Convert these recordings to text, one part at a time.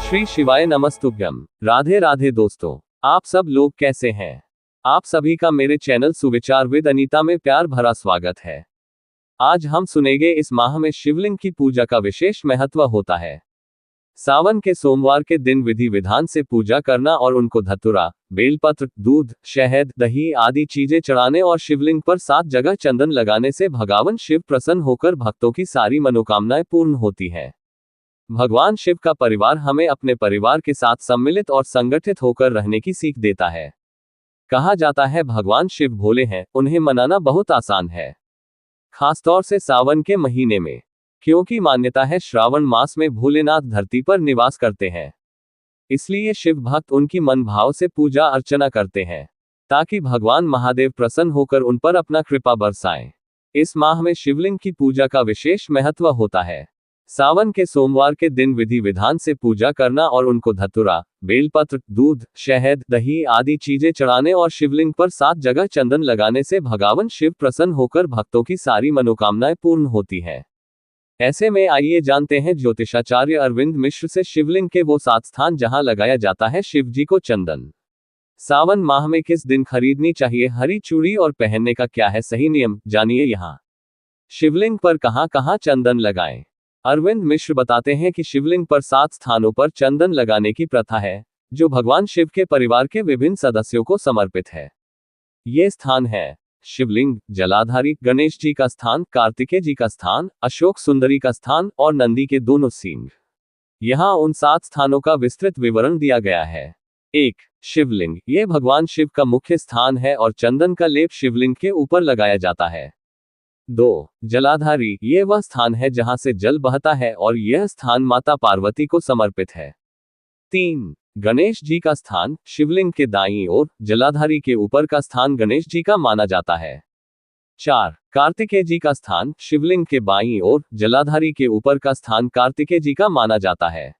श्री शिवाय नमस्तुभ्यम। राधे राधे दोस्तों, आप सब लोग कैसे हैं? आप सभी का मेरे चैनल सुविचार विद अनीता में प्यार भरा स्वागत है। आज हम सुनेंगे इस माह में शिवलिंग की पूजा का विशेष महत्व होता है। सावन के सोमवार के दिन विधि विधान से पूजा करना और उनको धतूरा, बेलपत्र, दूध, शहद, दही आदि चीजें चढ़ाने और शिवलिंग पर 7 जगह चंदन लगाने से भगवान शिव प्रसन्न होकर भक्तों की सारी मनोकामनाएं पूर्ण होती हैं। भगवान शिव का परिवार हमें अपने परिवार के साथ सम्मिलित और संगठित होकर रहने की सीख देता है। कहा जाता है भगवान शिव भोले हैं, उन्हें मनाना बहुत आसान है, खासतौर से सावन के महीने में, क्योंकि मान्यता है श्रावण मास में भोलेनाथ धरती पर निवास करते हैं। इसलिए शिव भक्त उनकी मन भाव से पूजा अर्चना करते हैं ताकि भगवान महादेव प्रसन्न होकर उन पर अपना कृपा बरसाएं। इस माह में शिवलिंग की पूजा का विशेष महत्व होता है। सावन के सोमवार के दिन विधि विधान से पूजा करना और उनको धतूरा, बेलपत्र, दूध, शहद, दही आदि चीजें चढ़ाने और शिवलिंग पर 7 जगह चंदन लगाने से भगवान शिव प्रसन्न होकर भक्तों की सारी मनोकामनाएं पूर्ण होती हैं। ऐसे में आइए जानते हैं ज्योतिषाचार्य अरविंद मिश्र से शिवलिंग के वो 7 स्थान जहां लगाया जाता है शिव जी को चंदन। सावन माह में किस दिन खरीदनी चाहिए हरी चूड़ी और पहनने का क्या है सही नियम, जानिए यहाँ। शिवलिंग पर कहां कहां चंदन लगाएं? अरविंद मिश्र बताते हैं कि शिवलिंग पर 7 स्थानों पर चंदन लगाने की प्रथा है, जो भगवान शिव के परिवार के विभिन्न सदस्यों को समर्पित है। ये स्थान है शिवलिंग, जलाधारी, गणेश जी का स्थान, कार्तिकेय जी का स्थान, अशोक सुंदरी का स्थान और नंदी के दोनों सींग। यहाँ उन 7 स्थानों का विस्तृत विवरण दिया गया है। 1. शिवलिंग, ये भगवान शिव का मुख्य स्थान है और चंदन का लेप शिवलिंग के ऊपर लगाया जाता है। 2. जलाधारी, ये वह स्थान है जहां से जल बहता है और यह स्थान माता पार्वती को समर्पित है। 3. गणेश जी का स्थान, शिवलिंग के दाईं ओर, जलाधारी के ऊपर का स्थान गणेश जी का माना जाता है। 4. कार्तिकेय जी का स्थान, शिवलिंग के बाईं ओर, जलाधारी के ऊपर का स्थान कार्तिकेय जी का माना जाता है।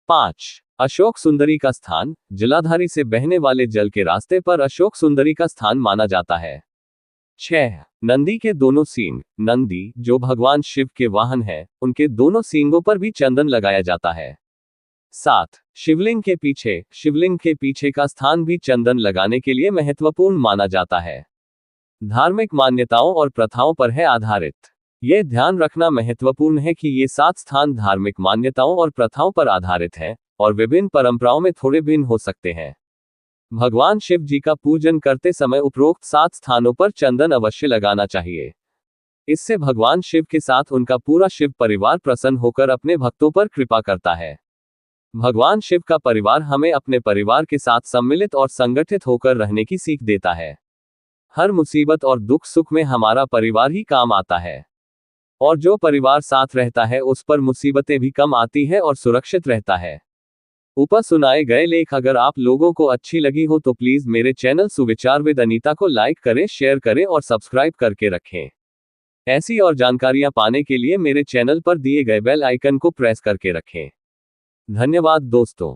5. अशोक सुंदरी का स्थान, जलाधारी से बहने वाले जल के रास्ते पर अशोक सुंदरी का स्थान माना जाता है। 6. नंदी के दोनों सींग, नंदी जो भगवान शिव के वाहन है, उनके दोनों सींगों पर भी चंदन लगाया जाता है। 7. शिवलिंग के पीछे का स्थान भी चंदन लगाने के लिए महत्वपूर्ण माना जाता है। धार्मिक मान्यताओं और प्रथाओं पर है आधारित। यह ध्यान रखना महत्वपूर्ण है कि ये 7 स्थान धार्मिक मान्यताओं और प्रथाओं पर आधारित हैं और विभिन्न परंपराओं में थोड़े भिन्न हो सकते हैं। भगवान शिव जी का पूजन करते समय उपरोक्त 7 स्थानों पर चंदन अवश्य लगाना चाहिए। इससे भगवान शिव के साथ उनका पूरा शिव परिवार प्रसन्न होकर अपने भक्तों पर कृपा करता है। भगवान शिव का परिवार हमें अपने परिवार के साथ सम्मिलित और संगठित होकर रहने की सीख देता है। हर मुसीबत और दुख सुख में हमारा परिवार ही काम आता है, और जो परिवार साथ रहता है उस पर मुसीबतें भी कम आती है और सुरक्षित रहता है। ऊपर सुनाए गए लेख अगर आप लोगों को अच्छी लगी हो तो प्लीज मेरे चैनल सुविचार विद अनीता को लाइक करें, शेयर करें और सब्सक्राइब करके रखें। ऐसी और जानकारियां पाने के लिए मेरे चैनल पर दिए गए बेल आइकन को प्रेस करके रखें। धन्यवाद दोस्तों।